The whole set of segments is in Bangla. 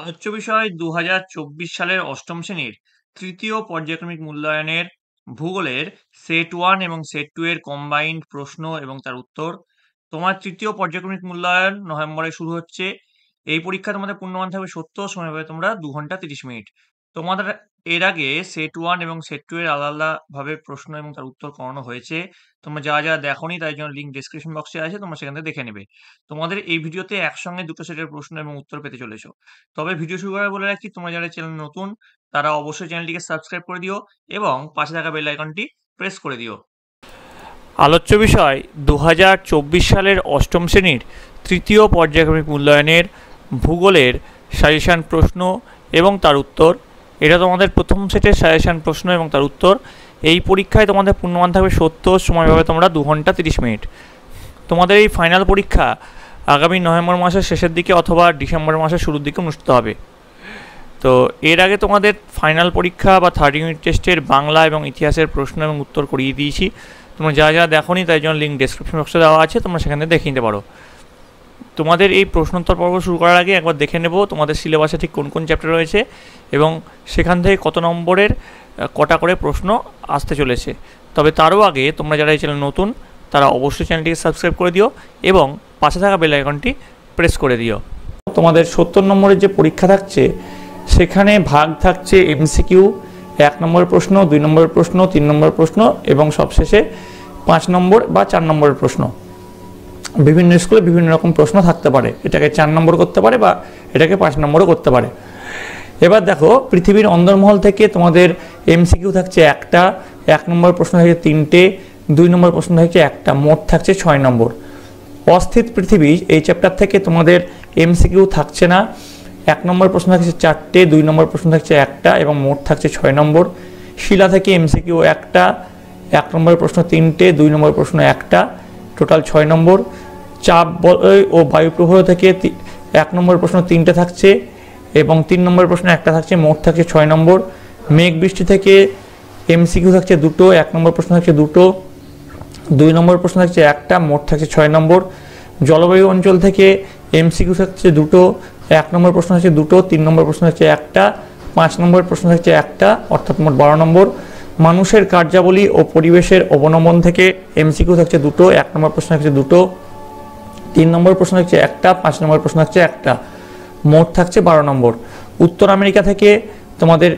আলোচ্য বিষয় 2024 সালের অষ্টম শ্রেণীর তৃতীয় পর্যায়ক্রমিক মূল্যায়নের ভূগোলের সেট 1 এবং সেট 2 এর কম্বাইন্ড প্রশ্ন এবং তার উত্তর। তোমার তৃতীয় পর্যায়ক্রমিক মূল্যায়ন নভেম্বরে শুরু হচ্ছে। এই পরীক্ষা তোমাদের পূর্ণমান থাকবে 70, সময় পাবে তোমরা 2 ঘন্টা 30 মিনিট। তোমাদের এর আগে সেট 1 এবং সেট 2 এর আলাদা আলাদাভাবে প্রশ্ন এবং তার উত্তর করানো হয়েছে। তোমরা যা দেখোনি তাই জন্য লিঙ্ক ডেসক্রিপশন বক্সে আছে, তোমরা সেখান থেকে দেখে নেবে। তোমাদের এই ভিডিওতে একসঙ্গে দুটো সেটের প্রশ্ন এবং উত্তর পেতে চলেছো। তবে ভিডিও শুরু করার বলে রাখি, তোমরা যারা চ্যানেল নতুন তারা অবশ্যই চ্যানেলটিকে সাবস্ক্রাইব করে দিও এবং পাশে থাকা বেল আইকনটি প্রেস করে দিও। আলোচ্য বিষয় 2024 সালের অষ্টম শ্রেণীর তৃতীয় পর্যায়ক্রমিক মূল্যায়নের ভূগোলের সাজেশান প্রশ্ন এবং তার উত্তর। এটা তোমাদের প্রথম সেটের সাজেশান প্রশ্ন এবং তার উত্তর। এই পরীক্ষায় তোমাদের পূর্ণমান থাকবে 70, সময় পাবে তোমরা 2 ঘন্টা 30 মিনিট। তোমাদের এই ফাইনাল পরীক্ষা আগামী নভেম্বর মাসের শেষের দিকে অথবা ডিসেম্বর মাসের শুরুর দিকে অনুষ্ঠিত হবে। তো এর আগে তোমাদের ফাইনাল পরীক্ষা বা 30 ইউনিট টেস্টের বাংলা এবং ইতিহাসের প্রশ্ন এবং উত্তর করিয়ে দিয়েছি। তোমরা যা দেখোনি তাই জন্য লিঙ্ক ডেসক্রিপশন বক্সে দেওয়া আছে, তোমরা সেখানে দেখে নিতে পারো। তোমাদের এই প্রশ্নোত্তর পর্ব শুরু করার আগে একবার দেখে নেব তোমাদের সিলেবাসে ঠিক কোন কোন চ্যাপ্টার রয়েছে এবং সেখান থেকে কত নম্বরের কটা করে প্রশ্ন আসতে চলেছে। তবে তারও আগে তোমরা যারা এই চ্যানেল নতুন তারা অবশ্যই চ্যানেলটিকে সাবস্ক্রাইব করে দিও এবং পাশে থাকা বেল আইকনটি প্রেস করে দিও। তোমাদের 70 নম্বরের যে পরীক্ষা থাকছে সেখানে ভাগ থাকছে এমসিকিউ, 1 নম্বরের প্রশ্ন, 2 নম্বরের প্রশ্ন, 3 নম্বরের প্রশ্ন এবং সবশেষে 5 নম্বর বা 4 নম্বরের প্রশ্ন। বিভিন্ন স্কুলে বিভিন্ন রকম প্রশ্ন থাকতে পারে, এটাকে 4 নম্বর করতে পারে বা এটাকে 5 নম্বরও করতে পারে। এবার দেখো, পৃথিবীর অন্দরমহল থেকে তোমাদের এমসিকিউ থাকছে একটা, 1 নম্বর প্রশ্ন থাকছে 3টে, 2 নম্বর প্রশ্ন থাকছে একটা, মোট থাকছে 6 নম্বর। অস্থিত পৃথিবী এই চ্যাপ্টার থেকে তোমাদের এমসিকিউ থাকছে না, 1 নম্বর প্রশ্ন থাকছে 4টে, 2 নম্বর প্রশ্ন থাকছে একটা এবং মোট থাকছে 6 নম্বর। শিলা থেকে এমসিকিউ একটা, 1 নম্বর প্রশ্ন 3টে, 2 নম্বর প্রশ্ন একটা, টোটাল 6 নম্বর। চাপ বলয় ও বায়ুপ্রবাহ থেকে 1 নম্বর প্রশ্ন 3টে থাকছে এবং 3 নম্বর প্রশ্ন একটা থাকছে, মোট থাকছে 6 নম্বর। মেঘ বৃষ্টি থেকে এমসিকিউ থাকছে 2টো, 1 নম্বর প্রশ্ন থাকছে 2টো, 2 নম্বর প্রশ্ন থাকছে একটা, মোট থাকছে 6 নম্বর। জলবায়ু অঞ্চল থেকে এমসিকিউ থাকছে 2টো, 1 নম্বর প্রশ্ন থাকছে 2টো, 3 নম্বর প্রশ্ন থাকছে একটা, 5 নম্বর প্রশ্ন থাকছে একটা, অর্থাৎ মোট 12 নম্বর। মানুষের কার্যাবলী ও পরিবেশের অবলম্বন থেকে এমসিকিউ থাকছে 2টো, 1 নম্বর প্রশ্ন থাকছে 2টো, 3 নম্বর প্রশ্ন থাকছে একটা, 5 নম্বর প্রশ্ন থাকছে একটা, মোট থাকছে 12 নম্বর। উত্তর আমেরিকা থেকে তোমাদের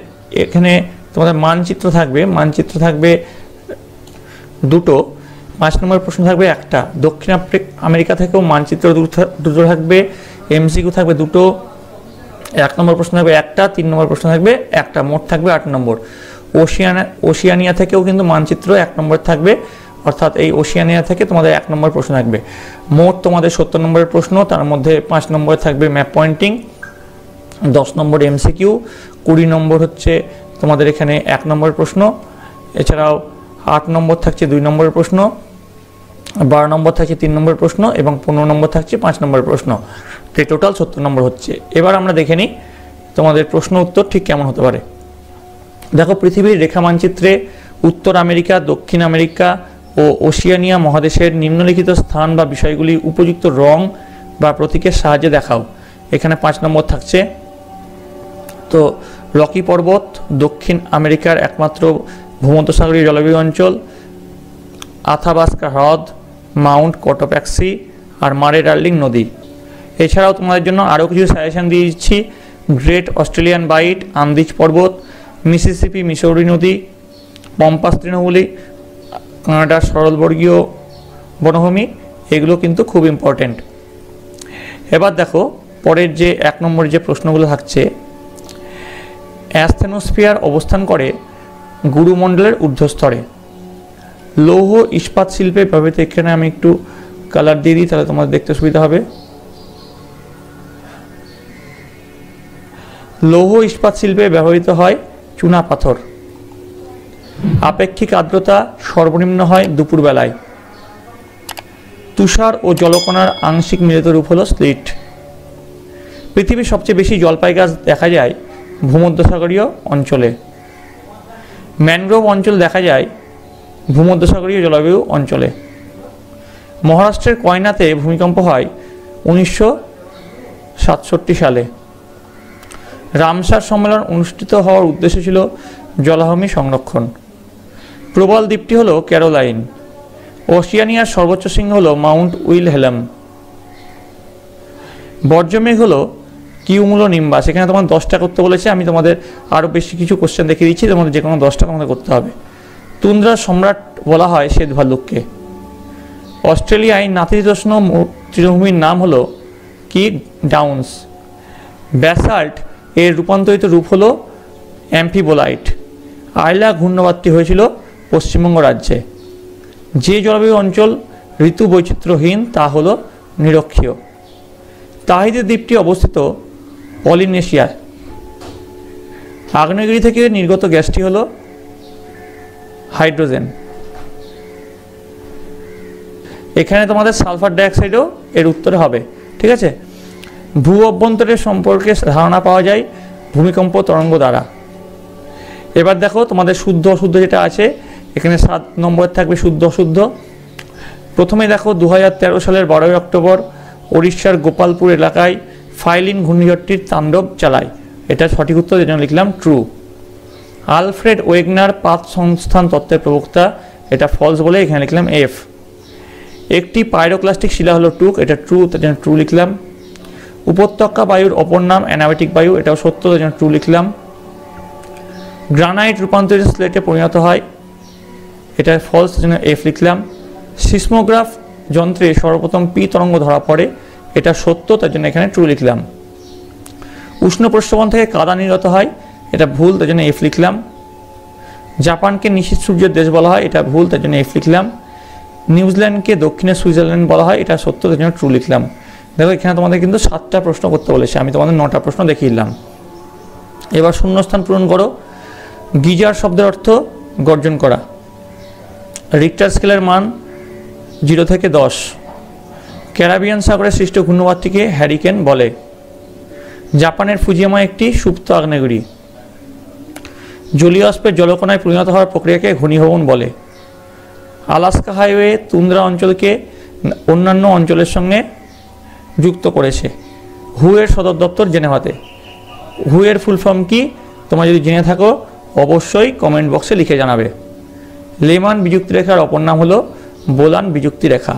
এখানে তোমাদের মানচিত্র থাকবে 2টো, 5 নম্বর প্রশ্ন থাকবে একটা। দক্ষিণ আমেরিকা থেকেও মানচিত্র দুটো থাকবে, এমসিকিউ থাকবে 2টো, 1 নম্বর প্রশ্ন থাকবে একটা, 3 নম্বর প্রশ্ন থাকবে একটা, মোট থাকবে 8 নম্বর। ওশিয়ানিয়া থেকেও কিন্তু মানচিত্র 1 নম্বর থাকবে, অর্থাৎ এই ওশিয়ানিয়া থেকে তোমাদের 1 নম্বর প্রশ্ন থাকবে। মোট তোমাদের 70 নম্বরের প্রশ্ন, তার মধ্যে 5 নম্বর থাকবে ম্যাপ পয়েন্টিং, 10 নম্বর এমসিকিউ, 20 নম্বর হচ্ছে তোমাদের এখানে 1 নম্বরের প্রশ্ন, এছাড়াও 8 নম্বর থাকছে 2 নম্বরের প্রশ্ন, 12 নম্বর থাকছে 3 নম্বরের প্রশ্ন এবং 15 নম্বর থাকছে 5 নম্বরের প্রশ্ন। তো টোটাল 70 নম্বর হচ্ছে। এবার আমরা দেখে নিই তোমাদের প্রশ্ন উত্তর ঠিক কেমন হতে পারে। দেখো, পৃথিবীর রেখা মানচিত্রে উত্তর আমেরিকা, দক্ষিণ আমেরিকা ও ওশিয়ানিয়া মহাদেশের নিম্নলিখিত স্থান বা বিষয়গুলি উপযুক্ত রং বা প্রতীকের সাহায্যে দেখাও। এখানে 5 নম্বর থাকছে। তো রকি পর্বত দক্ষিণ আমেরিকার একমাত্র ভূমধ্যসাগরীয় জলবায়ু অঞ্চল, আথাবাস্কা হ্রদ, মাউন্ট কোটাপ্যাক্সি আর মারে ডার্লিং নদী। এছাড়াও তোমাদের জন্য আরও কিছু সাজেশন দিয়ে দিচ্ছি। গ্রেট অস্ট্রেলিয়ান বাইট, আন্দিজ পর্বত, মিসিসিপি মিসৌরি নদী, পম্পাস তৃণভূমি, কানাডার সরলবর্গীয় বনভূমি, এগুলো কিন্তু খুব ইম্পর্টেন্ট। এবার দেখো, পরের যে 1 নম্বরের যে প্রশ্নগুলো থাকছে, অ্যাসথেনোস্ফিয়ার অবস্থান করে গুরুমণ্ডলের ঊর্ধ্বস্তরে। লৌহ ইস্পাত শিল্পে ব্যবহৃত, এখানে আমি একটু কালার দিয়ে দিই তাহলে তোমাদের দেখতে সুবিধা হবে। লৌহ ইস্পাত শিল্পে ব্যবহৃত হয় চুনা পাথর। আপেক্ষিক আর্দ্রতা সর্বনিম্ন হয় দুপুরবেলায়। তুষার ও জলকণার আংশিক মিলিত রূপ হলো স্লিট। পৃথিবীর সবচেয়ে বেশি জলপাই গাছ দেখা যায় ভূমধ্যসাগরীয় অঞ্চলে। ম্যানগ্রোভ অঞ্চল দেখা যায় ভূমধ্যসাগরীয় জলবায়ু অঞ্চলে। মহারাষ্ট্রের কয়নাতে ভূমিকম্প হয় 1967 সালে। রামসার সম্মেলন অনুষ্ঠিত হওয়ার উদ্দেশ্য ছিল জলাভূমি সংরক্ষণ। প্রবাল দ্বীপটি হলো ক্যারোলাইন। ওশিয়ানিয়ার সর্বোচ্চ শৃঙ্গ হলো মাউন্ট উইলহেলম। বর্জ্যমেঘ হলো কিউমুলো নিম্বাস। এখানে তোমার 10টা করতে বলেছে, আমি তোমাদের আরও বেশি কিছু কোশ্চেন দেখিয়ে দিচ্ছি, তোমাদের যে কোনো 10টা তোমাদের করতে হবে। তুন্দ্রার সম্রাট বলা হয় শ্বেত ভাল্লুককে। অস্ট্রেলিয়ায় নাতিশীতোষ্ণ তৃণভূমির নাম হলো কি? ডাউন্স। ব্যাসাল্ট এর রূপান্তরিত রূপ হলো অ্যাম্ফিবোলাইট। আইলা ঘূর্ণবাদটি হয়েছিল পশ্চিমবঙ্গ রাজ্যে। যে জলবায়ু অঞ্চল ঋতু বৈচিত্র্যহীন তা হলো নিরক্ষীয়। তাহিতি দ্বীপটি অবস্থিত পলিনেশিয়ায়। আগ্নেয়গিরি থেকে নির্গত গ্যাসটি হলো হাইড্রোজেন। এখানে তোমাদের সালফার ডাইঅক্সাইডও এর উত্তরে হবে, ঠিক আছে। ভূ অভ্যন্তরের সম্পর্কে ধারণা পাওয়া যায় ভূমিকম্প তরঙ্গ দ্বারা। এবার দেখো তোমাদের শুদ্ধ অশুদ্ধ যেটা আছে, এখানে 7 নম্বর থাকবে শুদ্ধ অশুদ্ধ। প্রথমে দেখো 2013 সালের 12 অক্টোবর ওড়িশার গোপালপুর এলাকায় ফাইলিন ঘূর্ণিঝড়টির তাণ্ডব চালায়। এটা সঠিক উত্তর, যেটা লিখলাম ট্রু। আলফ্রেড ওয়েগনার পাত সংস্থান তত্ত্বের প্রবক্তা, এটা ফলস বলে এখানে লিখলাম এফ। একটি পাইরোক্লাস্টিক শিলা হলো টুক, এটা ট্রু, তার জন্য ট্রু লিখলাম। উপত্যকা বায়ুর অপর নাম অ্যানাবেটিক বায়ু, এটাও সত্য, তার জন্য ট্রু লিখলাম। গ্রানাইট রূপান্তরিত স্লেটে পরিণত হয়, এটা ফলস, তার জন্য এফ লিখলাম। সিসমোগ্রাফ যন্ত্রে সর্বপ্রথম পি তরঙ্গ ধরা পড়ে, এটা সত্য, তার জন্য এখানে ট্রু লিখলাম। উষ্ণ প্রস্রবণ থেকে কাদা নির্গত হয়, এটা ভুল, তার জন্য এফ লিখলাম। জাপানকে নিশীথ সূর্যের দেশ বলা হয়, এটা ভুল, তার জন্য এফ লিখলাম। নিউজিল্যান্ডকে দক্ষিণে সুইজারল্যান্ড বলা হয়, এটা সত্য, তার জন্য ট্রু লিখলাম। দেখো এখানে তোমাদের কিন্তু 7টা প্রশ্ন করতে বলেছে, আমি তোমাদের 9টা প্রশ্ন দেখিয়ে দিলাম। এবার শূন্যস্থান পূরণ করো। গিজার শব্দের অর্থ গর্জন করা। রিক্টার স্কেলের মান 0 থেকে 10। ক্যারিবিয়ান সাগরে সৃষ্ট ঘূর্ণিঝড়টিকে হ্যারিকেন বলে। জাপানের ফুজিয়ামা একটি সুপ্ত আগ্নেয়গিরি। জলীয় বাষ্পের জলকণায় পরিণত হওয়ার প্রক্রিয়াকে ঘনীভবন বলে। আলাস্কা হাইওয়ে তুন্দ্রা অঞ্চলকে অন্যান্য অঞ্চলের সঙ্গে যুক্ত করেছে। হু এর সদর দপ্তর জেনেভাতে। হু এর ফুল ফর্ম কি? তোমরা যদি জেনে থাকো অবশ্যই কমেন্ট বক্সে লিখে জানাবে। লেমান বিযুক্তি রেখার অপর নাম হলো বোলান বিযুক্তি রেখা।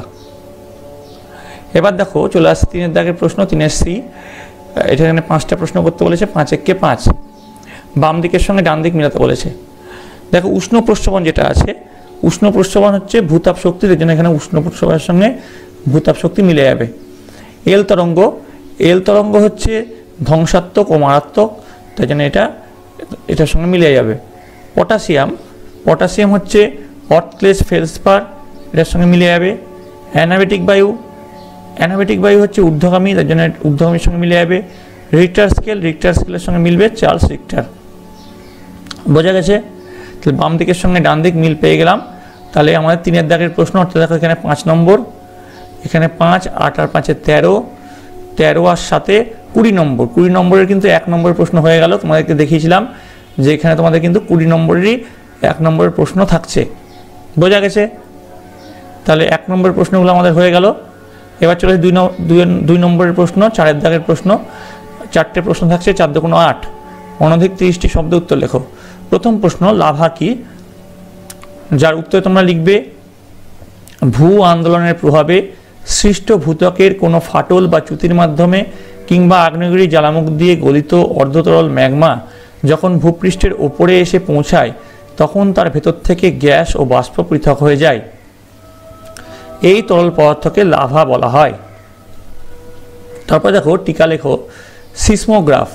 এবার দেখো চলে আসছে 3 দাগের প্রশ্ন, 3 সি। এটা এখানে 5টা প্রশ্ন করতে বলেছে, 5 একে 5। বাম দিকের সঙ্গে ডান দিক মিলাতে বলেছে। দেখো উষ্ণ প্রস্রবণ যেটা আছে, উষ্ণ প্রস্রবণ হচ্ছে ভূতাপ শক্তি, এর জন্য এখানে উষ্ণ প্রস্রবণের সঙ্গে ভূতাপ শক্তি মিলে যাবে। এল তরঙ্গ, এল তরঙ্গ হচ্ছে ধ্বংসাত্মক ও মারাত্মক, তাই জন্য এটার সঙ্গে মিলে যাবে। পটাশিয়াম, পটাশিয়াম হচ্ছে অর্থলেস ফেলসপার, এটার সঙ্গে মিলে যাবে। অ্যানাবেটিক বায়ু, অ্যানাবেটিক বায়ু হচ্ছে ঊর্ধ্বগামী, তার জন্য ঊর্ধ্বগামীর সঙ্গে মিলে যাবে। রিক্টার স্কেল, রিক্টার স্কেলের সঙ্গে মিলবে চার্লস রিক্টার। বোঝা গেছে? তাহলে বাম দিকের সঙ্গে ডান দিক মিল পেয়ে গেলাম। তাহলে আমাদের 3 দাগের প্রশ্ন, অর্থাৎ দেখো এখানে 5 নম্বর, এখানে 5, 8 আর 5 13, 13 আর 7 20 নম্বর। 20 নম্বরের কিন্তু 1 নম্বরের প্রশ্ন হয়ে গেল। তোমাদেরকে দেখিয়েছিলাম যে এখানে তোমাদের কিন্তু 20 নম্বরেরই 1 নম্বরের প্রশ্ন থাকছে। বোঝা গেছে? তাহলে 1 নম্বরের প্রশ্নগুলো আমাদের হয়ে গেল। এবার চলে 2 নম্বরের প্রশ্ন, 4 দাগের প্রশ্ন। 4টে প্রশ্ন থাকছে, 4 × 8, অনধিক 30টি শব্দ উত্তর লেখো। প্রথম প্রশ্ন, লাভা কি? যার উত্তরে তোমরা লিখবে ভূ আন্দোলনের প্রভাবে সৃষ্ট ভূত্বকের কোনো ফাটল বা চ্যুতির মাধ্যমে কিংবা আগ্নেয়গিরি জ্বালামুখ দিয়ে গলিত অর্ধতরল ম্যাগমা যখন ভূপৃষ্ঠের ওপরে এসে পৌঁছায় তখন তার ভেতর থেকে গ্যাস ও বাষ্প পৃথক হয়ে যায়। এই তরল পদার্থকে লাভা বলা হয়। তারপর দেখো টিকা লেখো, সিসমোগ্রাফ।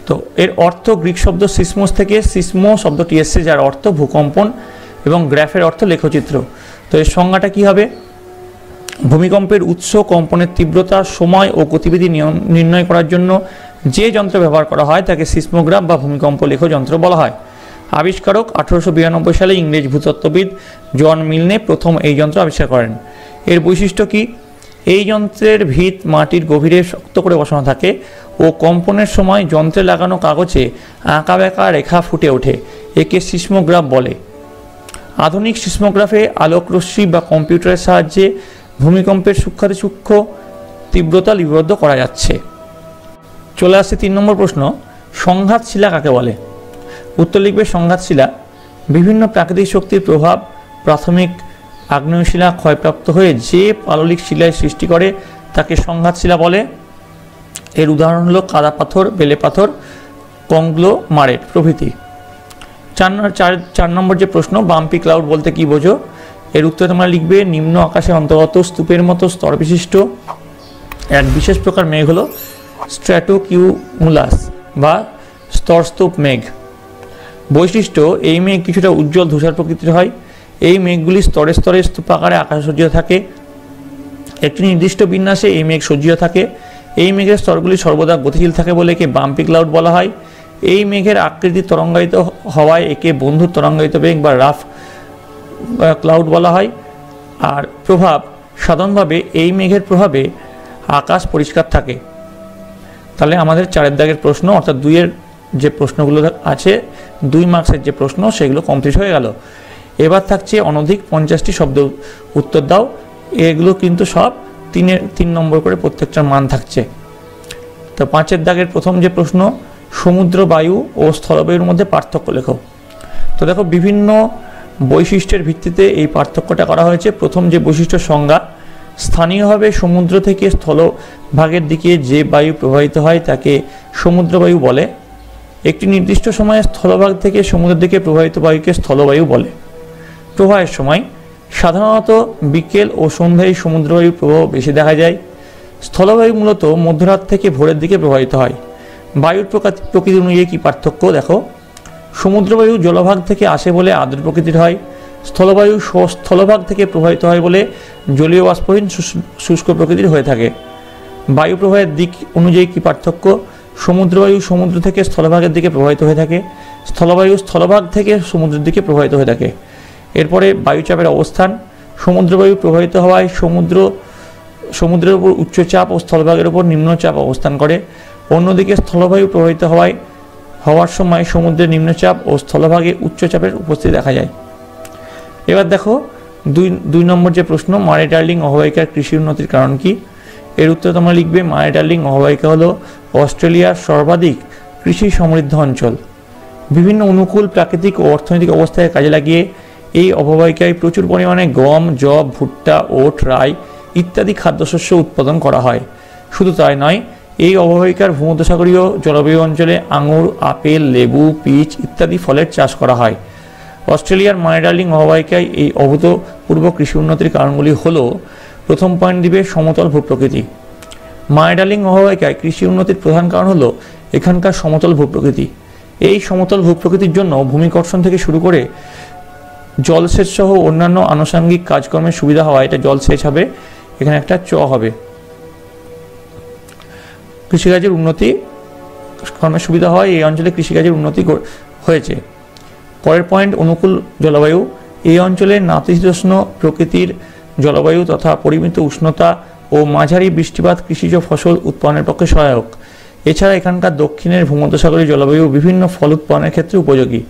তো এর অর্থ গ্রিক শব্দ সিসমোস থেকে সিসমো শব্দটি এসছে, যার অর্থ ভূকম্পন, এবং গ্রাফের অর্থ লেখচিত্র। তো এর সংজ্ঞাটা কি হবে? ভূমিকম্পের উৎস, কম্পনের তীব্রতা, সময় ও গতিবিধি নির্ণয় করার জন্য যে যন্ত্র ব্যবহার করা হয় তাকে সিসমোগ্রাফ বা ভূমিকম্প লেখ যন্ত্র বলা হয়। আবিষ্কারক 1892 সালে ইংরেজ ভূতত্ত্ববিদ জন মিলনে প্রথম এই যন্ত্র আবিষ্কার করেন। এর বৈশিষ্ট্য কি? এই যন্ত্রের ভিত মাটির গভীরে শক্ত করে বসানো থাকে ও কম্পনের সময় যন্ত্রে লাগানো কাগজে আঁকা বাঁকা রেখা ফুটে ওঠে। একে সিসমোগ্রাফ বলে। আধুনিক সিসমোগ্রাফে আলোকরশ্মি বা কম্পিউটারের সাহায্যে ভূমিকম্পের সূক্ষ্মাতিসূক্ষ্ম তীব্রতা লিপিবদ্ধ করা যাচ্ছে। চলে আসছে 3 নম্বর প্রশ্ন, সংঘাত শিলা কাকে বলে? উত্তর লিখবে সংঘাত শিলা বিভিন্ন প্রাকৃতিক শক্তির প্রভাব প্রাথমিক আগ্নেয় শিলা ক্ষয়প্রাপ্ত হয়ে যে পাললিক শিলায় সৃষ্টি করে তাকে সংঘাত শিলা বলে। এর উদাহরণ হলো কাদা পাথর, বেলে পাথর, কংগ্লোমারেট প্রভৃতি। 4 নম্বর যে প্রশ্ন, বাম্পি ক্লাউড বলতে কি বোঝো? এর উত্তরে তোমরা লিখবে নিম্ন আকাশে অন্তর্গত স্তূপের মতো স্তর বিশিষ্ট এক বিশেষ প্রকার মেঘ হলো স্ট্র্যাটোকিউমুলাস বা স্তরস্তূপ মেঘ। বৈশিষ্ট্য, এই মেঘ কিছুটা উজ্জ্বল ধূসর প্রকৃতির হয়। এই মেঘগুলি স্তরে স্তরে স্তূপাকারে আকাশে সজ্জিত থাকে। একটি নির্দিষ্ট বিন্যাসে এই মেঘ সজ্জিত থাকে। এই মেঘের স্তরগুলি সর্বদা গতিশীল থাকে বলে একে বাম্পি ক্লাউড বলা হয়। এই মেঘের আকৃতি তরঙ্গায়িত হওয়ায় একে বন্ধু তরঙ্গায়িত মেঘ বা রাফ ক্লাউড বলা হয়। আর প্রভাব, সাধারণভাবে এই মেঘের প্রভাবে আকাশ পরিষ্কার থাকে। তাহলে আমাদের 4 দাগের প্রশ্ন অর্থাৎ 2-এর যে প্রশ্নগুলো আছে 2 মার্কসের যে প্রশ্ন সেগুলো কমপ্লিট হয়ে গেল। এবার থাকছে অনধিক 50টি শব্দ উত্তর দাও। এগুলো কিন্তু সব 3 নম্বর করে প্রত্যেকটার মান থাকছে। তো 5-এর দাগের প্রথম যে প্রশ্ন, সমুদ্র বায়ু ও স্থলবায়ুর মধ্যে পার্থক্য লেখো। তো দেখো বিভিন্ন বৈশিষ্ট্যের ভিত্তিতে এই পার্থক্যটা করা হয়েছে। প্রথম যে বৈশিষ্ট্য সংজ্ঞা, স্থানীয়ভাবে সমুদ্র থেকে স্থলভাগের দিকে যে বায়ু প্রবাহিত হয় তাকে সমুদ্র বায়ু বলে। একটি নির্দিষ্ট সময়ে স্থলভাগ থেকে সমুদ্রের দিকে প্রবাহিত বায়ুকে স্থলবায়ু বলে। প্রবাহের সময় সাধারণত বিকেল ও সন্ধ্যায় সমুদ্রবায়ুর প্রবাহ বেশি দেখা যায়। স্থলবায়ু মূলত মধ্যরাত থেকে ভোরের দিকে প্রবাহিত হয়। বায়ুর প্রকৃতি অনুযায়ী কী পার্থক্য দেখো, সমুদ্রবায়ু জলভাগ থেকে আসে বলে আর্দ্র প্রকৃতির হয়। স্থলবায়ু স্থলভাগ থেকে প্রবাহিত হয় বলে জলীয় বাষ্পহীন শুষ্ক প্রকৃতির হয়ে থাকে। বায়ু প্রবাহের দিক অনুযায়ী কী পার্থক্য, সমুদ্রবায়ু সমুদ্র থেকে স্থলভাগের দিকে প্রবাহিত হয়ে থাকে। স্থলবায়ু স্থলভাগ থেকে সমুদ্রের দিকে প্রবাহিত হয়ে থাকে। এরপরে বায়ুচাপের অবস্থান, সমুদ্রবায়ু প্রবাহিত হওয়ায় সমুদ্রের উপর উচ্চচাপ ও স্থলভাগের উপর নিম্নচাপ অবস্থান করে। অন্যদিকে স্থলবায়ু প্রবাহিত হওয়ার সময় সমুদ্রের নিম্নচাপ ও স্থলভাগে উচ্চচাপের উপস্থিতি দেখা যায়। এবার দেখো 2 নম্বর যে প্রশ্ন, মারে ডার্লিং অববাহিকার কৃষি উন্নতির কারণ কি? এর উত্তর তোমরা লিখবে মারে ডার্লিং অববাহিকা হলো অস্ট্রেলিয়ার সর্বাধিক কৃষি সমৃদ্ধ অঞ্চল। বিভিন্ন অনুকূল প্রাকৃতিক ও অর্থনৈতিক অবস্থায় কাজে লাগিয়ে এই অববাহিকায় প্রচুর পরিমাণে গম, যব, ভুট্টা, ওট, রাই ইত্যাদি খাদ্যশস্য উৎপাদন করা হয়। শুধু তাই নয়, এই অববাহিকার ভূমধ্যসাগরীয় জলবায়ু অঞ্চলে আঙুর, আপেল, লেবু, পিচ ইত্যাদি ফলের চাষ করা হয়। অস্ট্রেলিয়ার মারে ডার্লিং অববাহিকায় এই অভূতপূর্ব কৃষি উন্নতির কারণগুলি হলো, প্রথম পয়েন্ট দিবে সমতল ভূপ্রকৃতি। মারে ডার্লিং অববাহিকায় কৃষি উন্নতির প্রধান কারণ হলো এখানকার সমতল ভূপ্রকৃতি। এই সমতল ভূপ্রকৃতির জন্য ভূমিকর্ষণ থেকে শুরু করে জলসেচ সহ অন্যান্য আনুষঙ্গিক কাজকর্মের সুবিধা হওয়া, এটা জলসেচ হবে, এখানে একটা চ হবে। কৃষিকাজের উন্নতি কর্মের সুবিধা হয়, এই অঞ্চলে কৃষিকাজের উন্নতি হয়েছে। পরের পয়েন্ট, অনুকূল জলবায়ু। এই অঞ্চলে নাতিশীতোষ্ণ প্রকৃতির জলবায়ু তথা পরিমিত উষ্ণতা ও মাঝারি বৃষ্টিপাত কৃষিজ ফসল উৎপাদনের পক্ষে সহায়ক। এছাড়া এখানকার দক্ষিণের ভূমধ্যসাগরীয় জলবায়ু বিভিন্ন ফল উৎপাদনের ক্ষেত্রে উপযোগী।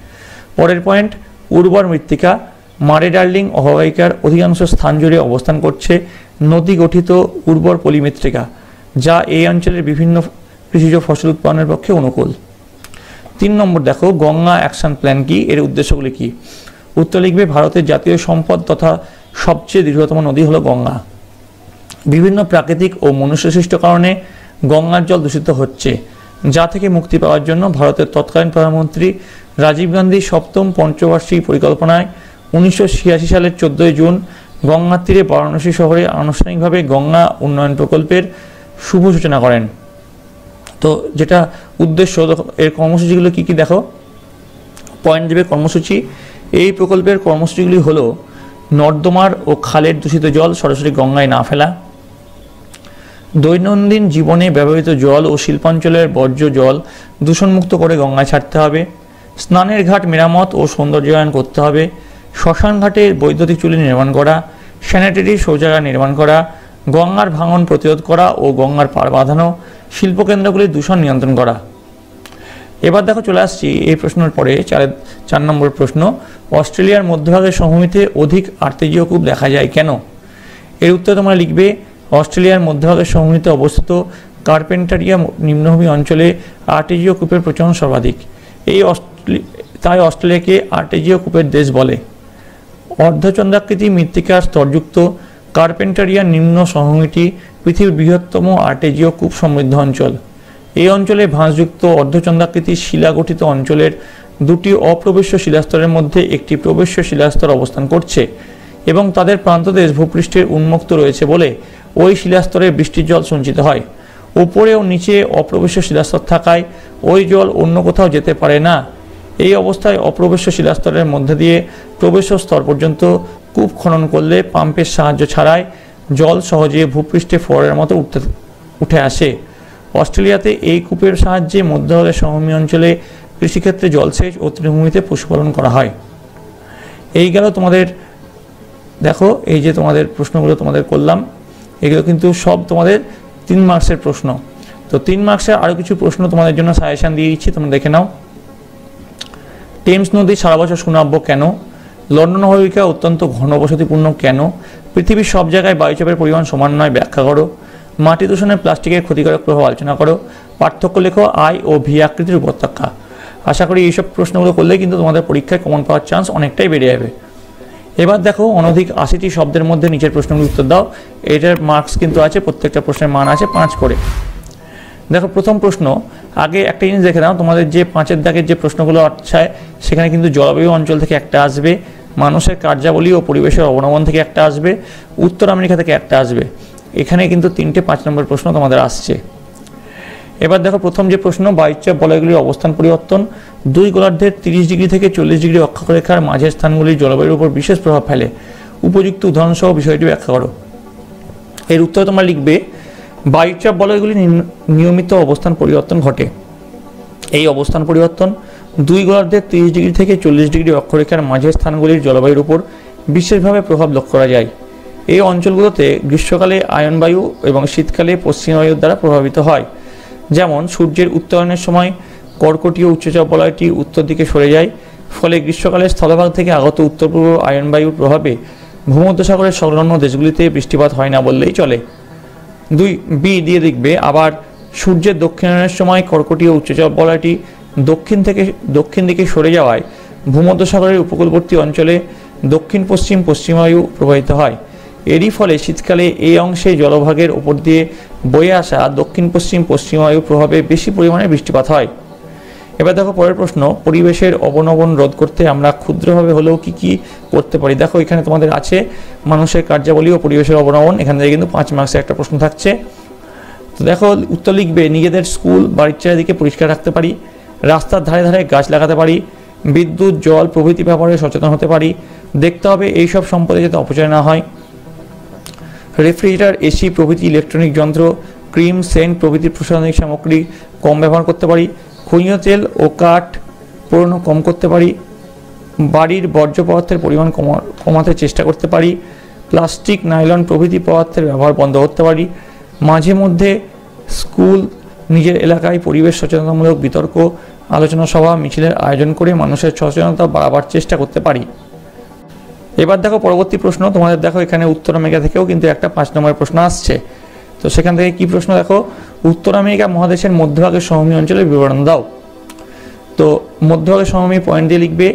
পরের পয়েন্ট, উর্বর মৃত্তিকা। মারে ডার্লিং অববাহিকার অধিকাংশ স্থান জুড়ে অবস্থান করছে নদী গঠিত উর্বর পলিমৃত্তিকা, যা এই অঞ্চলের বিভিন্ন কৃষিজ ফসল উৎপাদনের পক্ষে অনুকূল। 3 নম্বর দেখো, গঙ্গা অ্যাকশন প্ল্যান কি, এর উদ্দেশ্যগুলি কি? উত্তর লিখবে ভারতের জাতীয় সম্পদ তথা সবচেয়ে দীর্ঘতম নদী হলো গঙ্গা। বিভিন্ন প্রাকৃতিক ও মনুষ্যসৃষ্ট কারণে গঙ্গার জল দূষিত হচ্ছে, যা থেকে মুক্তি পাওয়ার জন্য ভারতের তৎকালীন প্রধানমন্ত্রী রাজীব গান্ধী 7ম পঞ্চবার্ষিক পরিকল্পনায় 1986 সালের 14 জুন গঙ্গার তীরে বারাণসী শহরে আনুষ্ঠানিকভাবে গঙ্গা উন্নয়ন প্রকল্পের শুভ সূচনা করেন। তো যেটা উদ্দেশ্য, এর কর্মসূচিগুলো কি কি দেখো, পয়েন্ট দেবে কর্মসূচি। এই প্রকল্পের কর্মসূচিগুলি হলো নর্দমার ও খালের দূষিত জল সরাসরি গঙ্গায় না ফেলা, দৈনন্দিন জীবনে ব্যবহৃত জল ও শিল্পাঞ্চলের বর্জ্য জল দূষণমুক্ত করে গঙ্গায় ছাড়তে হবে, স্নানের ঘাট মেরামত ও সৌন্দর্যায়ন করতে হবে, শ্মশান ঘাটে বৈদ্যুতিক চুল্লি নির্মাণ করা, স্যানিটারি শৌচাগার নির্মাণ করা, গঙ্গার ভাঙন প্রতিরোধ করা ও গঙ্গার পাড় বাঁধানো, শিল্পকেন্দ্রগুলির দূষণ নিয়ন্ত্রণ করা। এবার দেখো চলে আসছি এই প্রশ্নের পরে 4 নম্বর প্রশ্ন, অস্ট্রেলিয়ার মধ্যভাগের সমভূমিতে অধিক আর্তেজীয় কূপ দেখা যায় কেন? এর উত্তর তোমরা লিখবে অস্ট্রেলিয়ার মধ্যভাগের সমভূমিতে অবস্থিত কার্পেন্টারিয়া নিম্নভূমি অঞ্চলে আর্টেজিও কূপের প্রচলন সর্বাধিক। তাই অস্ট্রেলিয়াকে আর্টেজিও কূপের দেশ বলে। অর্ধচন্দ্রাকৃতি মৃত্তিকার স্তরযুক্ত কার্পেন্টারিয়া নিম্ন সমভূমিটি পৃথিবীর বৃহত্তম আর্টেজিও কূপ সমৃদ্ধ অঞ্চল। এই অঞ্চলে ভাঁজযুক্ত অর্ধচন্দ্রাকৃতি শিলা গঠিত অঞ্চলের দুটি অপ্রবেশ্য শিলাস্তরের মধ্যে একটি প্রবেশ্য শিলাস্তর অবস্থান করছে এবং তাদের প্রান্তদেশ ভূপৃষ্ঠের উন্মুক্ত রয়েছে বলে ওই শিলাস্তরে বৃষ্টির জল সঞ্চিত হয়। উপরে ও নিচে অপ্রবেশ্য শিলাস্তর থাকায় ওই জল অন্য কোথাও যেতে পারে না। এই অবস্থায় অপ্রবেশ্য শিলাস্তরের মধ্যে দিয়ে প্রবেশ্য স্তর পর্যন্ত কূপ খনন করলে পাম্পের সাহায্য ছাড়াই জল সহজে ভূপৃষ্ঠে ফোয়ারার মতো উঠে আসে। অস্ট্রেলিয়াতে এই কূপের সাহায্যে মধ্যভাগের সমভূমি অঞ্চলে কৃষিক্ষেত্রে জলসেচ ও তৃণভূমিতে পশুপালন করা হয়। এই গেল তোমাদের, দেখো এই যে তোমাদের প্রশ্নগুলো তোমাদের করলাম, এগুলো কিন্তু সব তোমাদের 3 মার্কসের প্রশ্ন। তো 3 মার্কসের আরও কিছু প্রশ্ন তোমাদের জন্য সাজেশান দিয়ে দিচ্ছি, তোমরা দেখে নাও। টেমস নদী সারা বছর সুনাব্য কেন? লন্ডন অববাহিকা অত্যন্ত ঘনবসতিপূর্ণ কেন? পৃথিবীর সব জায়গায় বায়ুচাপের পরিমাণ সমান নয়, ব্যাখ্যা করো। মাটি দূষণে প্লাস্টিকের ক্ষতিকারক প্রভাব আলোচনা করো। পার্থক্য লেখো আই ও ভি আকৃতির উপত্যকা। আশা করি এইসব প্রশ্নগুলো করলে কিন্তু তোমাদের পরীক্ষায় কমন পাওয়ার চান্স অনেকটাই বেড়ে যাবে। এবার দেখো অনধিক 80টি শব্দের মধ্যে নিচের প্রশ্নগুলোর উত্তর দাও। এটার মার্কস কিন্তু আছে, প্রত্যেকটা প্রশ্নের মান আছে 5 করে। দেখো প্রথম প্রশ্ন, আগে একটা জিনিস দেখে নাও, তোমাদের যে 5-এর দাগের যে প্রশ্নগুলো আছে সেখানে কিন্তু জলবায়ু অঞ্চল থেকে একটা আসবে, মানুষের কার্যাবলী ও পরিবেশের অবনমন থেকে একটা আসবে, উত্তর আমেরিকা থেকে একটা আসবে। এখানে কিন্তু 3টে 5 নম্বর প্রশ্ন তোমাদের আসছে। এবার দেখো প্রথম যে প্রশ্ন, বায়ুচাপ বলয়গুলির অবস্থান পরিবর্তন 2 গোলার্ধের 30 ডিগ্রি থেকে 40 ডিগ্রি অক্ষরেখার মাঝের স্থানগুলির জলবায়ুর উপর বিশেষ প্রভাব ফেলে। উপযুক্ত উদাহরণ সহ বিষয়টি ব্যাখ্যা করো। এর উত্তরে তোমরা লিখবে বায়ুচাপ বলয়গুলির নিয়মিত অবস্থান পরিবর্তন ঘটে। এই অবস্থান পরিবর্তন 2 গোলার্ধের 30 ডিগ্রি থেকে 40 ডিগ্রি অক্ষরেখার মাঝের স্থানগুলির জলবায়ুর উপর বিশেষভাবে প্রভাব লক্ষ্য করা যায়। এই অঞ্চলগুলোতে গ্রীষ্মকালে আয়ন বায়ু এবং শীতকালে পশ্চিম বায়ুর দ্বারা প্রভাবিত হয়। যেমন সূর্যের উত্তরণের সময় কর্কটীয় উচ্চচাপ বলয়টি উত্তর দিকে সরে যায়, ফলে গ্রীষ্মকালে স্থলভাগ থেকে আগত উত্তর পূর্ব আয়ন বায়ুর প্রভাবে ভূমধ্যসাগরের সংলগ্ন দেশগুলিতে বৃষ্টিপাত হয় না বললেই চলে। 2b দিয়ে দেখবে আবার সূর্যের দক্ষিণায়নের সময় কর্কটীয় উচ্চচাপ বলয়টি দক্ষিণ দিকে সরে যাওয়ায় ভূমধ্যসাগরের উপকূলবর্তী অঞ্চলে দক্ষিণ পশ্চিম বায়ু প্রবাহিত হয়। এরই ফলে শীতকালে এই অংশে জলভাগের ওপর দিয়ে বয়ে আসা দক্ষিণ পশ্চিম বায়ুর প্রভাবে বেশি পরিমাণে বৃষ্টিপাত হয়। এবার দেখো পরের প্রশ্ন, পরিবেশের অবনমন রোধ করতে আমরা ক্ষুদ্রভাবে হলেও কি করতে পারি? দেখো এখানে তোমাদের আছে মানুষের কার্যাবলী ও পরিবেশের অবনমন, এখান থেকে কিন্তু 5 মার্কসের একটা প্রশ্ন থাকছে। তো দেখো উত্তর লিখবে নিজেদের স্কুল বাড়ির চারিদিকে পরিষ্কার রাখতে পারি, রাস্তার ধারে ধারে গাছ লাগাতে পারি, বিদ্যুৎ জল প্রভৃতি ব্যাপারে সচেতন হতে পারি, দেখতে হবে এইসব সম্পদে যাতে অপচয় না হয়। রেফ্রিজারেটর, এসি প্রভৃতি ইলেকট্রনিক যন্ত্র, ক্রিম, সেন্ট প্রভৃতি প্রসাধনিক সামগ্রী কম ব্যবহার করতে পারি, খনিজ তেল ও কাঠ পোড়ানো কম করতে পারি, বাড়ির বর্জ্য পদার্থের পরিমাণ কমাতে চেষ্টা করতে পারি, প্লাস্টিক নাইলন প্রভৃতি পদার্থের ব্যবহার বন্ধ করতে পারি, মাঝে মধ্যে স্কুল নিজের এলাকায় পরিবেশ সচেতনতামূলক বিতর্ক, আলোচনা সভা, মিছিলের আয়োজন করে মানুষের সচেতনতা বাড়াবার চেষ্টা করতে পারি। এবার দেখো পরবর্তী প্রশ্ন, তোমাদের দেখো এখানে উত্তর আমেরিকা থেকেও কিন্তু একটা 5 নম্বরের প্রশ্ন আসছে। তো সেখান থেকে কি প্রশ্ন, দেখো উত্তর আমেরিকা মহাদেশের মধ্যভাগের সমভূমি অঞ্চলের বিবরণ দাও। তো মধ্যভাগের সমভূমি পয়েন্ট দিয়ে লিখবে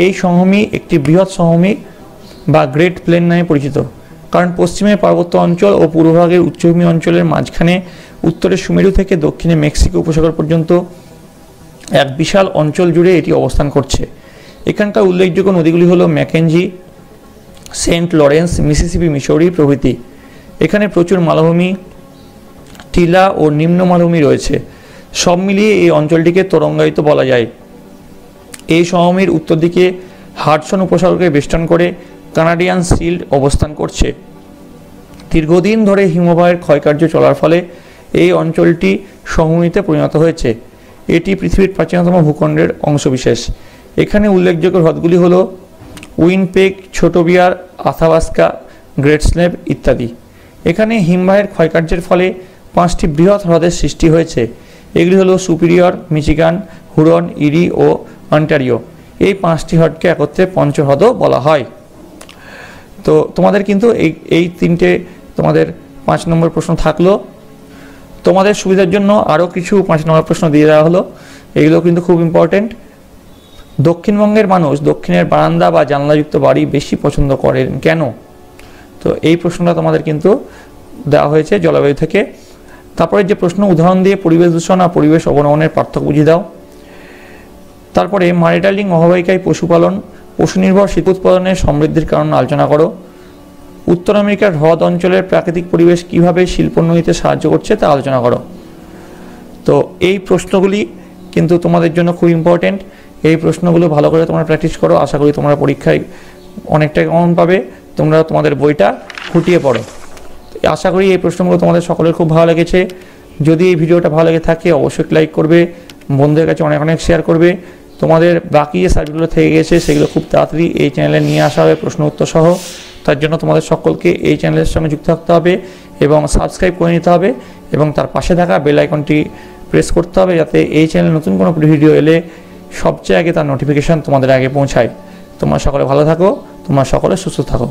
এই সমভূমি একটি বৃহৎ সমভূমি বা গ্রেট প্লেন নামে পরিচিত, কারণ পশ্চিমে পার্বত্য অঞ্চল ও পূর্বভাগের উচ্চভূমি অঞ্চলের মাঝখানে উত্তরে সুমেরু থেকে দক্ষিণে মেক্সিকো উপসাগর পর্যন্ত এক বিশাল অঞ্চল জুড়ে এটি অবস্থান করছে। এখানকার উল্লেখযোগ্য নদীগুলি হলো Mackenzie, Saint Lawrence, Mississippi, Missouri প্রভৃতি। এখানে প্রচুর মালভূমি, টিলা ও নিম্ন মালভূমি রয়েছে। সব মিলিয়ে এই অঞ্চলটিকে তরঙ্গায়িত বলা যায়। এই সমভূমির উত্তর দিকে হাডসন উপসাগরকে বেষ্টন করে কানাডিয়ান শিল্ড অবস্থান করছে। দীর্ঘদিন ধরে হিমবাহের ক্ষয়কার্য চলার ফলে এই অঞ্চলটি সমভূমিতে পরিণত হয়েছে। এটি পৃথিবীর প্রাচীনতম ভূখণ্ডের অংশবিশেষ। এখানে উল্লেখযোগ্য হ্রদগুলি হলো উইনপেগ, ছোট বিয়ার, আথাবাস্কা, গ্রেট স্লেভ ইত্যাদি। এখানে হিমবাহের ক্ষয়কার্যের ফলে 5টি বৃহৎ হ্রদের সৃষ্টি হয়েছে। এগুলি হলো সুপিরিয়র, মিচিগান, হুরন, ইরি ও অন্টারিও। এই 5টি হ্রদকে একত্রে পঞ্চহ্রদও বলা হয়। তো তোমাদের কিন্তু এই 3টে তোমাদের 5 নম্বর প্রশ্ন থাকলো। তোমাদের সুবিধার জন্য আরও কিছু 5 নম্বর প্রশ্ন দিয়ে দেওয়া হলো, এগুলো কিন্তু খুব ইম্পর্টেন্ট। দক্ষিণবঙ্গের মানুষ দক্ষিণের বারান্দা বা জানলাযুক্ত বাড়ি বেশি পছন্দ করেন কেন? তো এই প্রশ্নটা তোমাদের কিন্তু দেওয়া হয়েছে জলবায়ু থেকে। তারপরে যে প্রশ্ন, উদাহরণ দিয়ে পরিবেশ দূষণ আর পরিবেশ অবনমনের পার্থক্য বুঝিয়ে দাও। তারপরে মারিটালিং অববাহিকায় পশুপালন, পশু নির্ভর শিল্প উৎপাদনের সমৃদ্ধির কারণ আলোচনা করো। উত্তর আমেরিকার হ্রদ অঞ্চলের প্রাকৃতিক পরিবেশ কীভাবে শিল্পোন্নতিতে সাহায্য করছে তা আলোচনা করো। তো এই প্রশ্নগুলি কিন্তু তোমাদের জন্য খুব ইম্পর্টেন্ট। এই প্রশ্নগুলো ভালো করে তোমরা প্র্যাকটিস করো, আশা করি তোমরা পরীক্ষায় অনেকটা কমন পাবে। তোমরা তোমাদের বইটা খুঁটিয়ে পড়ো। আশা করি এই প্রশ্নগুলো তোমাদের সকলের খুব ভালো লেগেছে। যদি এই ভিডিওটা ভালো লেগে থাকে অবশ্যই লাইক করবে, বন্ধুদের কাছে অনেক অনেক শেয়ার করবে। তোমাদের বাকি যে সাবজেক্টগুলো থেকে গেছে সেগুলো খুব তাড়াতাড়ি এই চ্যানেলে নিয়ে আসা হবে প্রশ্ন উত্তর সহ। তার জন্য তোমাদের সকলকে এই চ্যানেলের সঙ্গে যুক্ত থাকতে হবে এবং সাবস্ক্রাইব করে নিতে হবে এবং তার পাশে থাকা বেল আইকনটি প্রেস করতে হবে, যাতে এই চ্যানেলে নতুন কোনো ভিডিও এলে সবচেয়ে আগে তার নোটিফিকেশান তোমাদের আগে পৌঁছায়। তোমরা সকলে ভালো থাকো, তোমরা সকলে সুস্থ থাকো।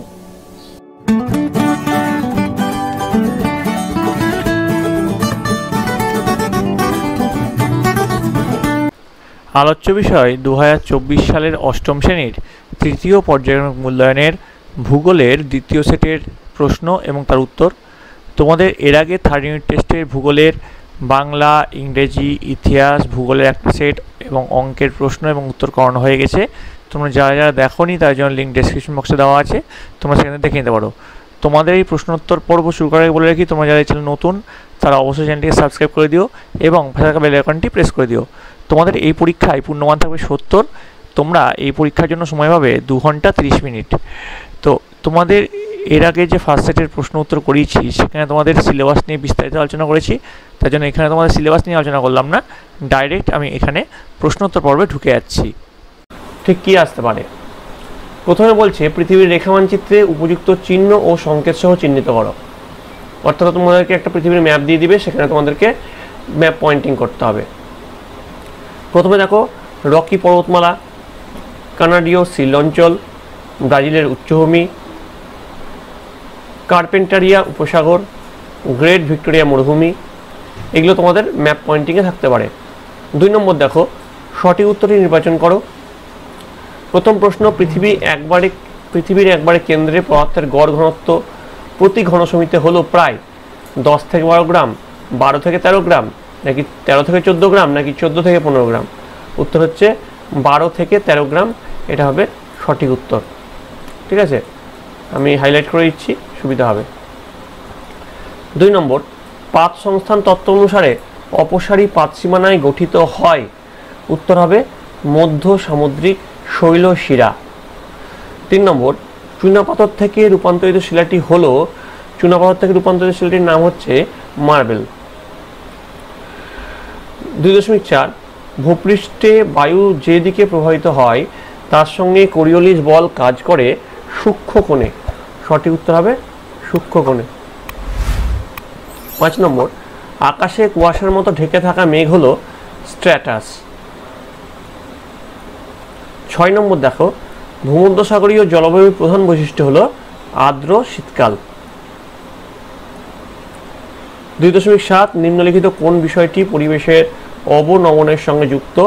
আলোচ্য বিষয় 2024 সালের অষ্টম শ্রেণীর তৃতীয় পর্যায়ক্রমিক মূল্যায়নের ভূগোলের দ্বিতীয় সেটের প্রশ্ন এবং তার উত্তর। তোমাদের এর আগে 3rd ইউনিট টেস্টের ভূগোলের বাংলা, ইংরেজি, ইতিহাস, ভূগোলের একটা সেট এবং অঙ্কের প্রশ্ন এবং উত্তর করানো হয়ে গেছে। তোমরা যারা যারা দেখোনি তার জন্য লিঙ্ক ডেসক্রিপশন বক্সে দেওয়া আছে, তোমরা সেখানে দেখে নিতে পারো। তোমাদের এই প্রশ্নোত্তর পর্ব শুরু করার আগে বলে রাখি, তোমরা যারা চ্যানেল নতুন তারা অবশ্যই চ্যানেলটিকে সাবস্ক্রাইব করে দিও এবং পাশে থাকা বেল আইকনটি প্রেস করে দিও। তোমাদের এই পরীক্ষায় পূর্ণমান থাকবে 70। তোমরা এই পরীক্ষার জন্য সময় পাবে 2 ঘন্টা 30 মিনিট। তো তোমাদের এর আগে যে ফার্স্ট সেটের প্রশ্ন উত্তর করিয়েছি সেখানে তোমাদের সিলেবাস নিয়ে বিস্তারিত আলোচনা করেছি, তার জন্য এখানে তোমাদের সিলেবাস নিয়ে আলোচনা করলাম না, ডাইরেক্ট আমি এখানে প্রশ্নোত্তর পর্বে ঢুকে যাচ্ছি। ঠিক কী আসতে পারে? প্রথমে বলছে পৃথিবীর রেখা মানচিত্রে উপযুক্ত চিহ্ন ও সংকেত সহ চিহ্নিত করো। অর্থাৎ তোমাদেরকে একটা পৃথিবীর ম্যাপ দিয়ে দিবে, সেখানে তোমাদেরকে ম্যাপ পয়েন্টিং করতে হবে। প্রথমে দেখো রকি পর্বতমালা, কানাডীয় সিল অঞ্চল, ব্রাজিলের উচ্চভূমি, কার্পেন্টারিয়া উপসাগর, গ্রেট ভিক্টোরিয়া মরুভূমি, এগুলো তোমাদের ম্যাপ পয়েন্টিংয়ে থাকতে পারে। 2 নম্বর দেখো সঠিক উত্তরটি নির্বাচন করো। প্রথম প্রশ্ন, পৃথিবীর একবারে কেন্দ্রে পদার্থের গড় ঘনত্ব প্রতি ঘনসমিতে হলো প্রায় 10 থেকে 12 গ্রাম, 12 থেকে 13 গ্রাম, নাকি 13 থেকে 14 গ্রাম, নাকি 14 থেকে 15 গ্রাম? উত্তর হচ্ছে 12 থেকে 13 গ্রাম, এটা হবে সঠিক উত্তর। ঠিক আছে, আমি হাইলাইট করে দিচ্ছি, সুবিধা হবে। 2 নম্বর, পাত সংস্থান তত্ত্ব অনুসারে অপসারী পাত সীমানায় গঠিত হয়। উত্তর হবে মধ্য সামুদ্রিক শৈল শিরা। 3 নম্বর, চুনাপাথর থেকে রূপান্তরিত শিলাটি হলো, চুনাপাথর থেকে রূপান্তরিত শিলাটির নাম হচ্ছে মার্বেল। 2.4, ভূপৃষ্ঠে বায়ু যে দিকে প্রবাহিত হয় তার সঙ্গে কোরিওলিস বল কাজ করে সূক্ষ্ম কোণে। সঠিক উত্তর হবে সূক্ষ্ম কোণে। 5 নম্বর, আকাশে কুয়াশার মতো ঢেকে থাকা মেঘ হলো স্ট্র্যাটাস। 6 নম্বর দেখো ভূমধ্যসাগরীয় জলবায়ুর প্রধান বৈশিষ্ট্য হলো আর্দ্র শীতকাল। 2.7, নিম্নলিখিত কোন বিষয়টি পরিবেশের অবনমনের সঙ্গে যুক্ত?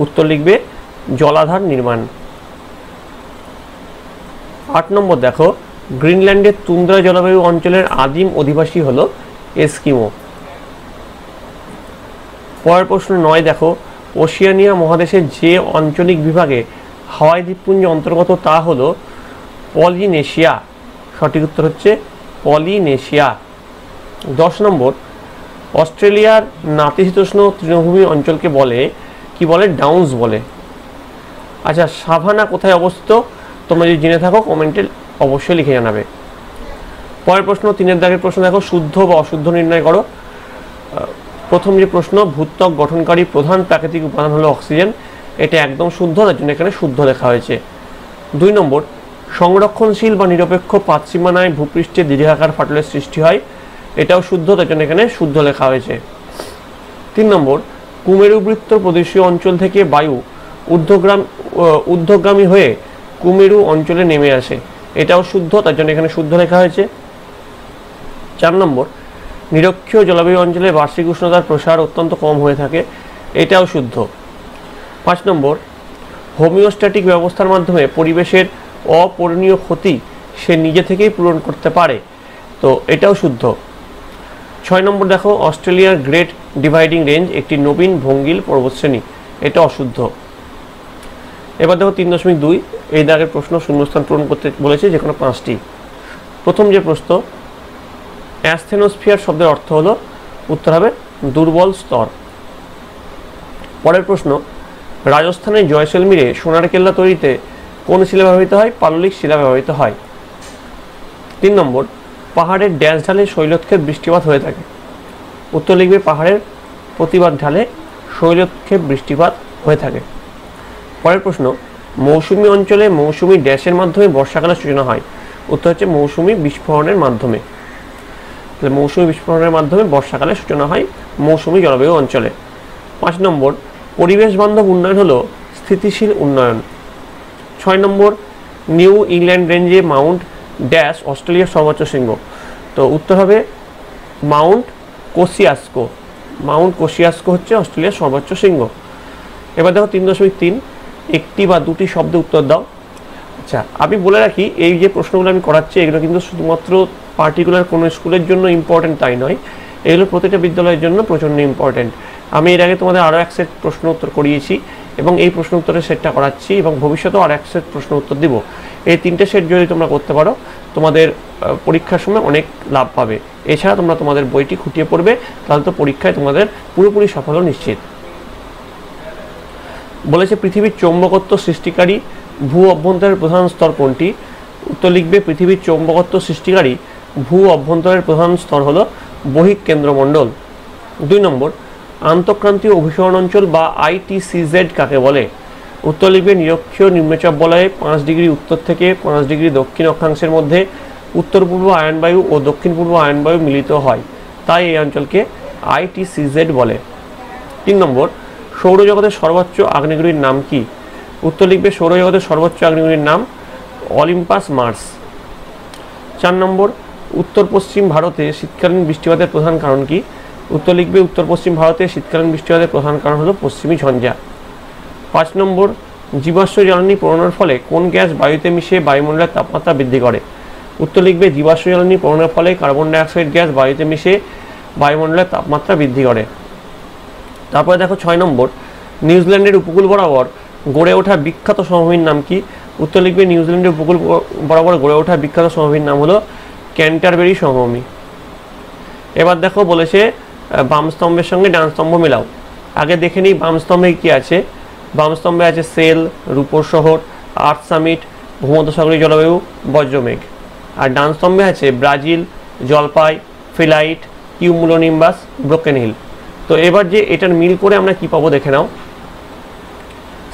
উত্তর লিখবে জলাধার নির্মাণ। 8 নম্বর দেখো গ্রিনল্যান্ডের তুন্দ্রা জলবায়ু অঞ্চলের আদিম অধিবাসী হলো এস্কিমো। পরের প্রশ্ন 9 দেখো ওশিয়ানিয়া মহাদেশের যে আঞ্চলিক বিভাগে হাওয়াই দ্বীপপুঞ্জ অন্তর্গত তা হলো পলিনেশিয়া। সঠিক উত্তর হচ্ছে পলিনেশিয়া। 10 নম্বর, অস্ট্রেলিয়ার নাতিশীতোষ্ণ তৃণভূমি অঞ্চলকে বলে কি বলে? ডাউন্স বলে। আচ্ছা, সাভানা কোথায় অবস্থিত? তোমরা যদি জেনে থাকো কমেন্টে অবশ্যই লিখে জানাবে। পরের প্রশ্ন 3 দাগের প্রশ্ন দেখো শুদ্ধ বা অশুদ্ধ নির্ণয় করো। প্রথম যে প্রশ্ন, ভূত্বক গঠনকারী প্রধান প্রাকৃতিক উপাদান হলো অক্সিজেন, এটা একদম শুদ্ধ, তার জন্য এখানে শুদ্ধ লেখা হয়েছে। 2 নম্বর, সংরক্ষণশীল বা নিরপেক্ষ পাত সীমানায় ভূপৃষ্ঠে দীর্ঘাকার ফাটলের সৃষ্টি হয়, এটাও শুদ্ধ, তার জন্য এখানে শুদ্ধ লেখা হয়েছে। 3 নম্বর, কুমেরু বৃত্ত প্রদেশীয় অঞ্চল থেকে বায়ু ঊর্ধ্বগামী হয়ে কুমেরু অঞ্চলে নেমে আসে, এটাও শুদ্ধ, তার জন্য এখানে শুদ্ধ লেখা হয়েছে। 4 নম্বর, নিরক্ষীয় জলবায়ু অঞ্চলে বার্ষিক উষ্ণতার প্রসার অত্যন্ত কম হয়ে থাকে, এটাও শুদ্ধ। 5 নম্বর, হোমিওস্ট্যাটিক ব্যবস্থার মাধ্যমে পরিবেশের অপূরণীয় ক্ষতি সে নিজে থেকেই পূরণ করতে পারে, তো এটাও শুদ্ধ। 6 নম্বর দেখো, অস্ট্রেলিয়ার গ্রেট ডিভাইডিং রেঞ্জ একটি নবীন ভঙ্গিল পর্বতশ্রেণী, এটা অশুদ্ধ। এবার দেখো 3.2, এই দাগের প্রশ্ন শূন্যস্থান পূরণ করতে বলেছে, যে কোনো 5টি। প্রথম যে প্রশ্ন, অ্যাসথেনোস্ফিয়ার শব্দের অর্থ হলো, উত্তর হবে দুর্বল স্তর। পরের প্রশ্ন, রাজস্থানের জয়সলমীরে সোনার কেল্লা তৈরিতে কোন শিলা ব্যবহৃত হয়? পাললিক শিলা ব্যবহৃত হয়। 3 নম্বর, পাহাড়ের ড্যাশ ঢালে শৈলক্ষেপ বৃষ্টিপাত হয়ে থাকে, উত্তর লিখবে পাহাড়ের প্রতিবাদ ঢালে শৈলক্ষেপ বৃষ্টিপাত হয়ে থাকে। পরের প্রশ্ন, মৌসুমী অঞ্চলে মৌসুমী ড্যাশের মাধ্যমে বর্ষাকালের সূচনা হয়, উত্তর হচ্ছে মৌসুমী বিস্ফোরণের মাধ্যমে। মৌসুমী বিস্ফোরণের মাধ্যমে বর্ষাকালের সূচনা হয় মৌসুমী জলবায়ু অঞ্চলে। 5 নম্বর, পরিবেশ বান্ধব উন্নয়ন হলো স্থিতিশীল উন্নয়ন। 6 নম্বর, নিউ ইংল্যান্ড রেঞ্জে মাউন্ট ড্যাশ অস্ট্রেলিয়ার সর্বোচ্চ শৃঙ্গ, তো উত্তর হবে মাউন্ট কোসিয়াস্কো। মাউন্ট কোসিয়াস্কো হচ্ছে অস্ট্রেলিয়ার সর্বোচ্চ শৃঙ্গ। এবার দেখো 3.3, একটি বা দুটি শব্দে উত্তর দাও। আচ্ছা, আমি বলে রাখি, এই যে প্রশ্নগুলো আমি করাচ্ছি এগুলো কিন্তু শুধুমাত্র পার্টিকুলার কোনো স্কুলের জন্য ইম্পর্টেন্ট তাই নয়, এগুলো প্রতিটা বিদ্যালয়ের জন্য প্রচণ্ড ইম্পর্টেন্ট। আমি এর আগে তোমাদের আরও এক সেট প্রশ্ন উত্তর করিয়েছি এবং এই প্রশ্ন উত্তরের সেটটা করাচ্ছি এবং ভবিষ্যতেও আর এক সেট প্রশ্ন উত্তর দিব। এই 3টে সেট যদি তোমরা করতে পারো তোমাদের পরীক্ষার সময় অনেক লাভ পাবে। এছাড়া তোমরা তোমাদের বইটি খুঁটিয়ে পড়বে, তাহলে তো পরীক্ষায় তোমাদের পুরোপুরি সাফল্য নিশ্চিত। বলেছে পৃথিবীর চৌম্বকত্ব সৃষ্টিকারী ভূ অভ্যন্তরের প্রধান স্তর কোনটি? উত্তর লিখবে পৃথিবীর চৌম্বকত্ব সৃষ্টিকারী ভূ অভ্যন্তরের প্রধান স্তর হলো বহিঃ কেন্দ্রমণ্ডল। 2 নম্বর, আন্তঃক্রান্তীয় অভিসরণ অঞ্চল বা ITCZ কাকে বলে? উত্তর লিখবে নিরক্ষীয় নিম্নচাপ বলয়ে 5 ডিগ্রি উত্তর থেকে 5 ডিগ্রি দক্ষিণ অক্ষাংশের মধ্যে উত্তর পূর্ব আয়নবায়ু ও দক্ষিণ পূর্ব আয়নবায়ু মিলিত হয়, তাই এই অঞ্চলকে ITCZ বলে। 3 নম্বর, সৌরজগতের সর্বোচ্চ আগ্নেয়গিরির নাম কি? উত্তর লিখবে সৌরজগতের সর্বোচ্চ আগ্নেয়গিরির নাম অলিম্পাস মার্স। 4 নম্বর, উত্তর পশ্চিম ভারতে শীতকালীন বৃষ্টিপাতের প্রধান কারণ কি? উত্তর লিখবে উত্তর পশ্চিম ভারতে শীতকালীন বৃষ্টিপাতের প্রধান কারণ হলো পশ্চিমী ঝঞ্ঝা। 5 নম্বর, জীবাশ্ম জ্বালানি পোড়ানোর ফলে কোন গ্যাস বায়ুতে মিশে বায়ুমণ্ডলের তাপমাত্রা বৃদ্ধি করে? উত্তর লিখবে জীবাশ্ম জ্বালানি পোড়ানোর ফলে কার্বন ডাইঅক্সাইড গ্যাস বায়ুতে মিশে বায়ুমণ্ডলের তাপমাত্রা বৃদ্ধি করে। তারপরে দেখো 6 নম্বর, নিউজিল্যান্ডের উপকূল বরাবর গড়ে ওঠা বিখ্যাত সমভূমির নাম কি? উত্তর লিখবে নিউজিল্যান্ডের উপকূল বরাবর গড়ে ওঠা বিখ্যাত সমভূমির নাম হলো ক্যান্টারবেরি সমভূমি। এবার দেখো বলেছে বাম স্তম্ভের সঙ্গে ডান স্তম্ভ মেলাও। আগে দেখে নিই বাম স্তম্ভে কি আছে। বাম স্তম্ভে আছে সেল, রূপর শহর, আর্থ সামিট, ভূমধ্যসাগরীয় জলবায়ু, বজ্রমেঘ। আর ডান স্তম্ভে আছে ব্রাজিল, জলপাই, ফিলাইট, কিউমুলোনিম্বাস, ব্রোকেন হিল। তো এবার যে এটার মিল করে আমরা কি পাবো দেখে নাও।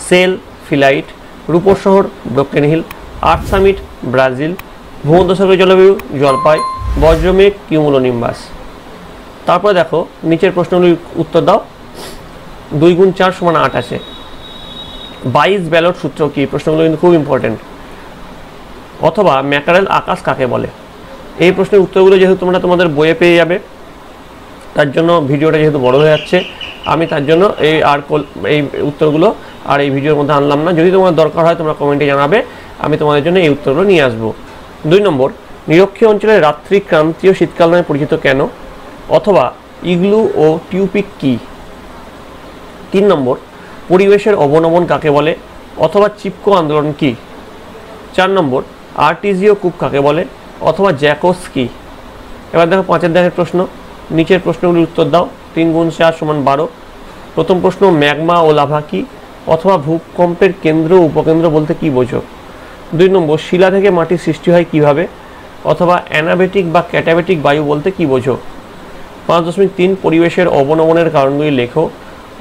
সেল, ফিলাইট, রূপর শহর, ব্রোকেন হিল, আর্থ সামিট, ব্রাজিল, ভূমধ্যসাগরীয় জলবায়ু, জলপাই, বজ্রমেঘ, কিউমুলোনিম্বাস। তারপরে দেখো নিচের প্রশ্নগুলির উত্তর দাও। 2 × 4 = 8 আছে। 22 ব্যালট সূত্র কি? প্রশ্নগুলো কিন্তু খুব ইম্পর্টেন্ট। অথবা ম্যাকারেল আকাশ কাকে বলে? এই প্রশ্নের উত্তরগুলো যেহেতু তোমরা তোমাদের বইয়ে পেয়ে যাবে, তার জন্য ভিডিওটা যেহেতু বড় হয়ে যাচ্ছে, আমি তার জন্য এই উত্তরগুলো আর এই ভিডিওর মধ্যে আনলাম না। যদি তোমার দরকার হয় তোমরা কমেন্টে জানাবে, আমি তোমাদের জন্য এই উত্তরগুলো নিয়ে আসবো। 2 নম্বর, নিরক্ষীয় অঞ্চলের রাত্রি ক্রান্তীয় শীতকাল নামে পরিচিত কেন? অথবা ইগলু ও টিউপিক কি? 3 নম্বর, পরিবেশের অবনমন কাকে বলে? অথবা চিপকো আন্দোলন কি? 4 নম্বর, আর্টিজিও কূপ কাকে বলে? অথবা জ্যাকোস কি? এবার দেখো 5 দাগের প্রশ্ন। নিচের প্রশ্নগুলির উত্তর দাও। 3 × 4 = 12। প্রথম প্রশ্ন, ম্যাগমা ও লাভা কি? অথবা ভূকম্পের কেন্দ্র ও উপকেন্দ্র বলতে কি বোঝো? 2 নম্বর, শিলা থেকে মাটির সৃষ্টি হয় কিভাবে? অথবা অ্যানাবেটিক বা ক্যাটাবেটিক বায়ু বলতে কি বোঝো? 5.3, পরিবেশের অবনমনের কারণগুলি লেখো।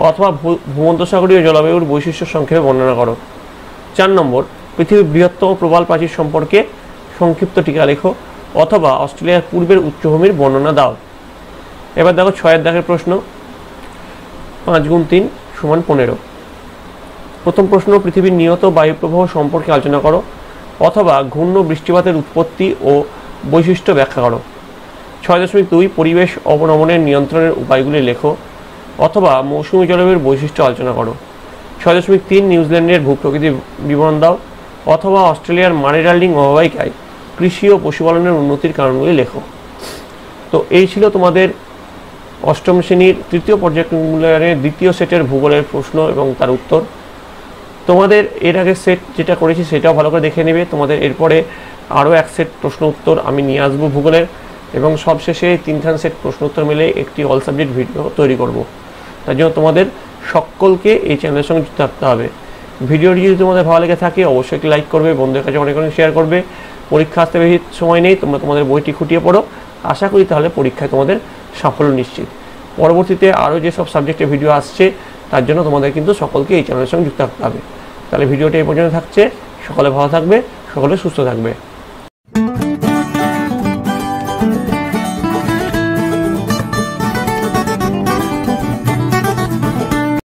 অথবা ভূমধ্যসাগরীয় জলবায়ুর বৈশিষ্ট্য সংক্ষেপে বর্ণনা করো। 4 নম্বর, পৃথিবীর বৃহত্তম প্রবাল প্রাচীর সম্পর্কে সংক্ষিপ্ত টিকা লেখো। অথবা অস্ট্রেলিয়ার পূর্বের উচ্চভূমির বর্ণনা দাও। এবার দেখো 6 দাগের প্রশ্ন। 5 × 3 = 15। প্রথম প্রশ্ন, পৃথিবীর নিয়ত বায়ুপ্রবাহ সম্পর্কে আলোচনা করো। অথবা ঘূর্ণ বৃষ্টিপাতের উৎপত্তি ও বৈশিষ্ট্য ব্যাখ্যা করো। 6.2 পরিবেশ অবনমনের নিয়ন্ত্রণের উপায়গুলি লেখো অথবা মৌসুমী জলবায়ুর বৈশিষ্ট্য আলোচনা করো। 6.3 নিউজিল্যান্ডের ভূপ্রকৃতির বিবরণ দাও অথবা অস্ট্রেলিয়ার মানি ডার্লিং অববাহিকায় কৃষি ও পশুপালনের উন্নতির কারণগুলি লেখো। তো এই ছিল তোমাদের অষ্টম শ্রেণীর তৃতীয় পর্যায়ক্রমিক মূল্যায়নের দ্বিতীয় সেটের ভূগোলের প্রশ্ন এবং তার উত্তর। তোমাদের এর আগে সেট যেটা করেছি সেটাও ভালো করে দেখে নেবে। তোমাদের এরপরে আরও এক সেট প্রশ্ন উত্তর আমি নিয়ে আসবো ভূগোলের, এবং সবশেষে 3খান সেট প্রশ্ন উত্তর মিলে একটি অল সাবজেক্ট ভিডিও তৈরি করব। তার জন্য তোমাদের সকলকে এই চ্যানেলের সঙ্গে যুক্ত থাকতে হবে। ভিডিওটি যদি তোমাদের ভালো লেগে থাকে অবশ্যই একটি লাইক করবে, বন্ধুদের কাছে অনেক অনেক শেয়ার করবে। পরীক্ষা আসতে বেশি সময় নেই, তোমরা তোমাদের বইটি খুঁটিয়ে পড়ো। আশা করি তাহলে পরীক্ষায় তোমাদের সাফল্য নিশ্চিত। পরবর্তীতে আরও যেসব সাবজেক্টের ভিডিও আসছে তার জন্য তোমাদের কিন্তু সকলকে এই চ্যানেলের সঙ্গে যুক্ত থাকতে হবে। তাহলে ভিডিওটি এই পর্যন্ত থাকছে। সকলে ভালো থাকবে, সকলে সুস্থ থাকবে।